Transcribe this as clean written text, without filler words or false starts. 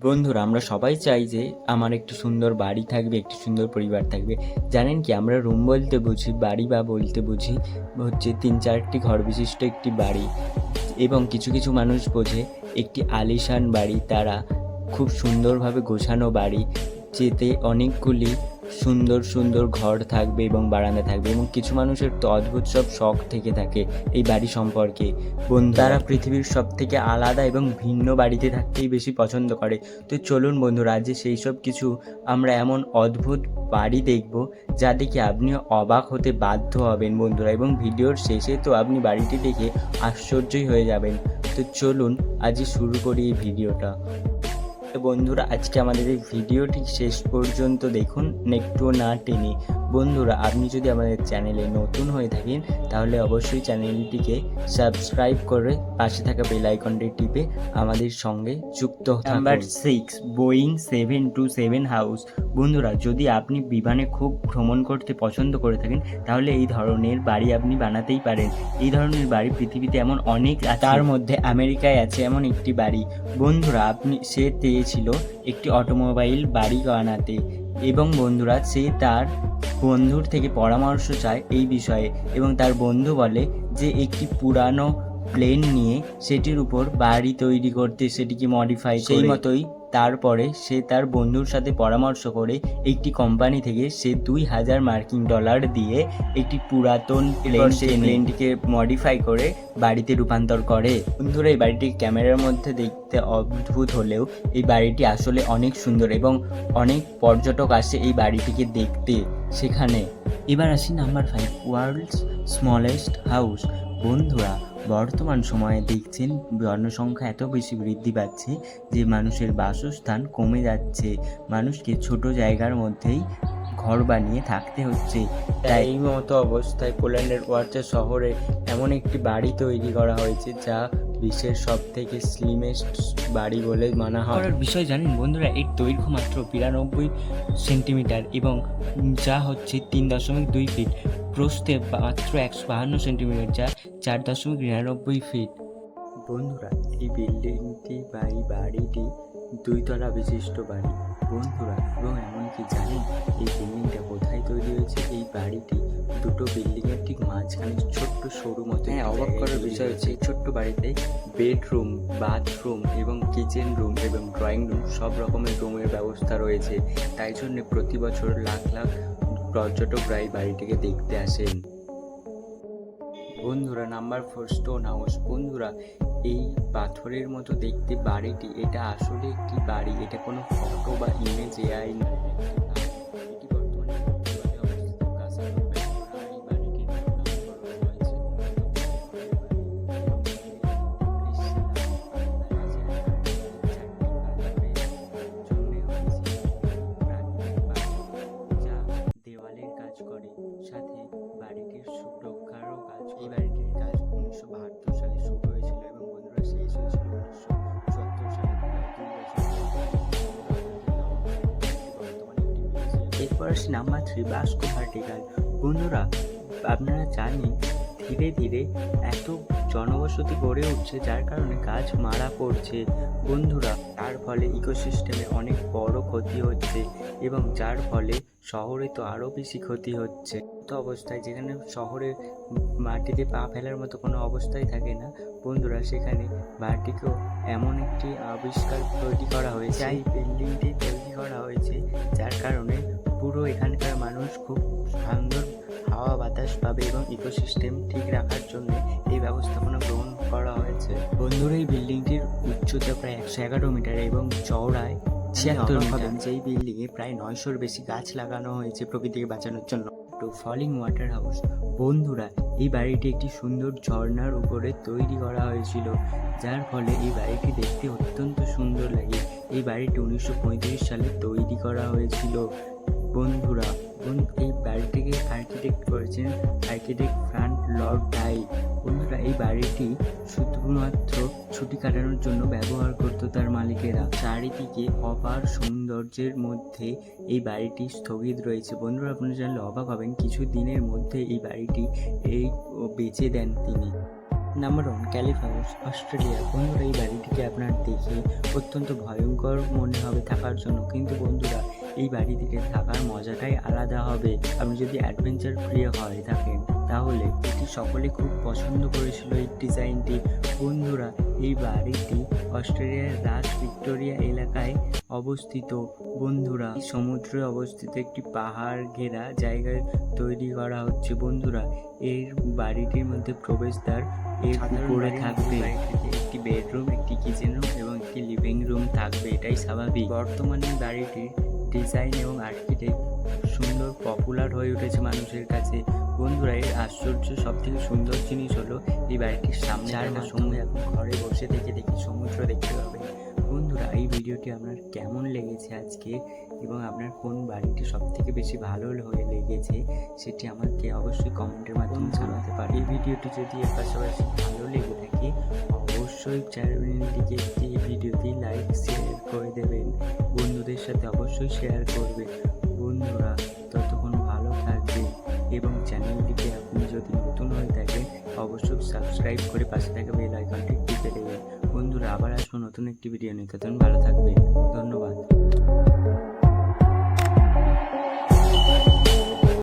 বন্ধুরা, আমরা সবাই চাই যে আমার একটি সুন্দর বাড়ি থাকবে, একটি সুন্দর পরিবার থাকবে। জানেন কি, আমরা রুম বলতে বুঝি, বাড়ি বা বলতে বুঝি হচ্ছে ৩-৪টি ঘর বিশিষ্ট একটি বাড়ি। এবং কিছু কিছু মানুষ বোঝে একটি আলিশান বাড়ি, তারা খুব সুন্দরভাবে গোছানো বাড়ি, যেতে অনেকগুলি সুন্দর সুন্দর ঘর থাকবে এবং বারান্দা থাকবে। এবং কিছু মানুষের তো অদ্ভুত সব শখ থেকে থাকে এই বাড়ি সম্পর্কে। তারা পৃথিবীর সব থেকে আলাদা এবং ভিন্ন বাড়িতে থাকতেই বেশি পছন্দ করে। তো চলুন বন্ধুরা, আজ সেই সব কিছু আমরা এমন অদ্ভুত বাড়ি দেখব যা দেখে আপনি অবাক হতে বাধ্য হবেন বন্ধুরা, এবং ভিডিওর শেষে তো আপনি বাড়িটি দেখে আশ্চর্যই হয়ে যাবেন। তো চলুন আজ শুরু করি এই ভিডিওটা। তো বন্ধুরা, আজকে আমাদের এই ভিডিওটি শেষ পর্যন্ত দেখুন, একটুও না টেনে। বন্ধুরা, আপনি যদি আমাদের চ্যানেলে নতুন হয়ে থাকেন তাহলে অবশ্যই চ্যানেলটিকে সাবস্ক্রাইব করে পাশে থাকা বেল আইকনটি টিপে আমাদের সঙ্গে যুক্ত থাকুন। Number 6, Boeing 727 house. বন্ধুরা, যদি আপনি বিমানে খুব ভ্রমণ করতে পছন্দ করে থাকেন তাহলে এই ধরনের বাড়ি আপনি বানাতেই পারেন। এই ধরনের বাড়ি পৃথিবীতে এমন অনেক আছে, তার মধ্যে আমেরিকায় আছে এমন একটি বাড়ি। বন্ধুরা, সে চেয়েছিল একটি অটোমোবাইল বাড়ি বানাতে, এবং বন্ধুরা সে তার বন্ধুর থেকে পরামর্শ চায় এই বিষয়ে, এবং তার বন্ধু বলে যে একটি পুরানো প্লেন নিয়ে সেটির উপর বাড়ি তৈরি করতে, সেটিকে মডিফাই সেই মতোই। তারপরে সে তার বন্ধুর সাথে পরামর্শ করে একটি কোম্পানি থেকে সে $2000 দিয়ে একটি পুরাতন প্লেনটিকে মডিফাই করে বাড়িতে রূপান্তর করে। বন্ধুরা, এই বাড়িটি ক্যামেরার মধ্যে দেখতে অদ্ভুত হলেও এই বাড়িটি আসলে অনেক সুন্দর, এবং অনেক পর্যটক আসে এই বাড়িটিকে দেখতে সেখানে। এবার আসি নাম্বার 5, ওয়ার্ল্ডস স্মলেস্ট হাউস। বন্ধুরা, বর্তমান সময়ে দেখছেন জনসংখ্যা এত বেশি বৃদ্ধি পাচ্ছে যে মানুষের বাসস্থান কমে যাচ্ছে, মানুষকে ছোট জায়গার মধ্যেই ঘর বানিয়ে থাকতে হচ্ছে। তাই এই মতো অবস্থায় পোল্যান্ডের ওয়ার্সা শহরে এমন একটি বাড়ি তৈরি করা হয়েছে যা বিশ্বের সব থেকে স্লিমেস্ট বাড়ি বলে মানা হয়। করার বিষয় জানেন বন্ধুরা, এর দৈর্ঘ্য মাত্র 92 সেন্টিমিটার এবং যা হচ্ছে 3.2 ফিট, প্রস্থে মাত্র 152 সেন্টিমিটার যা 4.99 ফিট। বন্ধুরা, এই বিল্ডিংটি বা এই বাড়িটি 2 তলা বিশিষ্ট বাড়ি বন্ধুরা। এবং এমনকি জানেন এই বিল্ডিংটা কোথায় তৈরি হয়েছে? এই বাড়িটি দুটো বিল্ডিংয়ের ঠিক মাঝখানে ছোট্ট সরু মতো। অবাক করার বিষয় হচ্ছে এই ছোট্ট বাড়িতে বেডরুম, বাথরুম এবং কিচেন রুম এবং ড্রয়িং রুম সব রকমের রুমের ব্যবস্থা রয়েছে। তাই জন্য প্রতি বছর লাখ লাখ পর্যটকরা এই বাড়িটিকে দেখতে আসেন। বন্ধুরা, নাম্বার 4, স্টোন হাউস। বন্ধুরা, এই পাথরের মতো দেখতে বাড়িটি, এটা আসলে একটি বাড়ি, এটা কোনো ফটো বা ইমেজ এআই না। এটি বর্তমানে পর্তুগালে অবস্থিত কাসানোর ব্যাঙ্গোরা। এই বাড়িটির নামকরণ হয়েছে যা দেওয়ালের কাজ করে, সাথে বাড়িটির সুরক্ষারও কাজ। এই বাড়িটির কাজ 1972 সালে শুরু হয়েছিল এবং বন্ধুরা শেষ হয়েছিল 1974 সালে। এরপর আসি নাম্বার 3, বাস্কো ভার্টিকাল। বন্ধুরা, আপনারা জানেন ধীরে ধীরে এত জনবসতি গড়ে উঠছে যার কারণে গাছ মারা পড়ছে বন্ধুরা। তার ফলে ইকোসিস্টেমে অনেক বড় ক্ষতি হচ্ছে, এবং যার ফলে শহরে তো আরও বেশি ক্ষতি হচ্ছে। তো অবস্থায় যেখানে শহরে মাটিতে পা ফেলার মতো কোনো অবস্থাই থাকে না বন্ধুরা, সেখানে বাড়িটিকেও এমন একটি আবিষ্কার তৈরি করা হয়েছে, এই বিল্ডিংটি তৈরি করা হয়েছে যার কারণে পুরো এখানকার মানুষ খুব সুন্দর হাওয়া বাতাস পাবে, এবং ইকোসিস্টেম ঠিক রাখার জন্য এই ব্যবস্থাপনা গ্রহণ করা হয়েছে। বন্ধুরা, এই বিল্ডিংটির উচ্চতা প্রায় 111 মিটার এবং চওড়ায় 76 মিটার। যেই বিল্ডিংয়ে প্রায় 900-র বেশি গাছ লাগানো হয়েছে প্রকৃতিকে বাঁচানোর জন্য। তো ফলিং ওয়াটার হাউস। বন্ধুরা, এই বাড়িটি একটি সুন্দর ঝর্ণার উপরে তৈরি করা হয়েছিল, যার ফলে এই বাড়িটি দেখতে অত্যন্ত সুন্দর লাগে। এই বাড়িটি 1935 সালে তৈরি করা হয়েছিল বন্ধুরা। এই বাড়িটিকে আর্কিটেক্ট করেছেন আর্কিটেক্ট ফ্রাঙ্ক লর্ড রাইট। বন্ধুরা, এই বাড়িটি শুধুমাত্র ছুটি কাটানোর জন্য ব্যবহার করত তার মালিকেরা। চারিদিকে অপার সৌন্দর্যের মধ্যে এই বাড়িটি স্থগিত রয়েছে বন্ধুরা। আপনারা জানলে অবাক হবেন, কিছু দিনের মধ্যে এই বাড়িটি বেচে দেন তিনি। Number 1, caliph house, Australia. বন্ধুরা, এই বাড়িটিকে আপনার দেখে অত্যন্ত ভয়ঙ্কর মনে হবে থাকার জন্য, কিন্তু বন্ধুরা এই বাড়িটিতে থাকার মজাটাই আলাদা হবে। আপনি যদি অ্যাডভেঞ্চার প্রিয় হয়ে থাকেন তাহলে এটি সকলে খুব পছন্দ করেছিল এই ডিজাইনটি। বন্ধুরা, এই বাড়িটি অস্ট্রেলিয়ার রাস ভিক্টোরিয়া এলাকায় অবস্থিত। বন্ধুরা, সমুদ্রে অবস্থিত একটি পাহাড় ঘেরা জায়গায় তৈরি করা হচ্ছে। বন্ধুরা, এর বাড়িটির মধ্যে প্রবেশদ্বার এর উপরে থাকবে। একটি বেডরুম, একটি কিচেন রুম এবং একটি লিভিং রুম থাকবে, এটাই স্বাভাবিক। বর্তমানে বাড়িটির ডিজাইন এবং আর্কিটেক্ট সুন্দর পপুলার হয়ে উঠেছে মানুষের কাছে। বন্ধুরা, এর আশ্চর্য সব থেকে সুন্দর জিনিস হলো এই বাড়িটির সামনে একটা সময় আপনি ঘরে বসে থেকে দেখি সমুদ্র দেখতে পাবেন। বন্ধুরা, এই ভিডিওটি আপনার কেমন লেগেছে আজকে এবং আপনার কোন বাড়িটি সব থেকে বেশি ভালো হয়ে লেগেছে সেটি আমাকে অবশ্যই কমেন্টের মাধ্যমে জানাতে পারে। এই ভিডিওটি যদি এর পাশাপাশি ভালো লেগে থাকে অবশ্যই চ্যানেলটিকে একটি ভিডিওটি লাইক শেয়ার করে দেবেন, বন্ধুদের সাথে অবশ্যই শেয়ার করবেন। বন্ধুরা, ততক্ষণ ভালো থাকবেন এবং চ্যানেলটিকে আপনি যদি নতুন হয়ে থাকেন অবশ্যই সাবস্ক্রাইব করে পাশে থাকা বেল আইকনটি টিপে দেবেন। বন্ধুরা, আবার আসবো নতুন একটি ভিডিও নিয়ে, ততক্ষণ ভালো থাকবেন। ধন্যবাদ।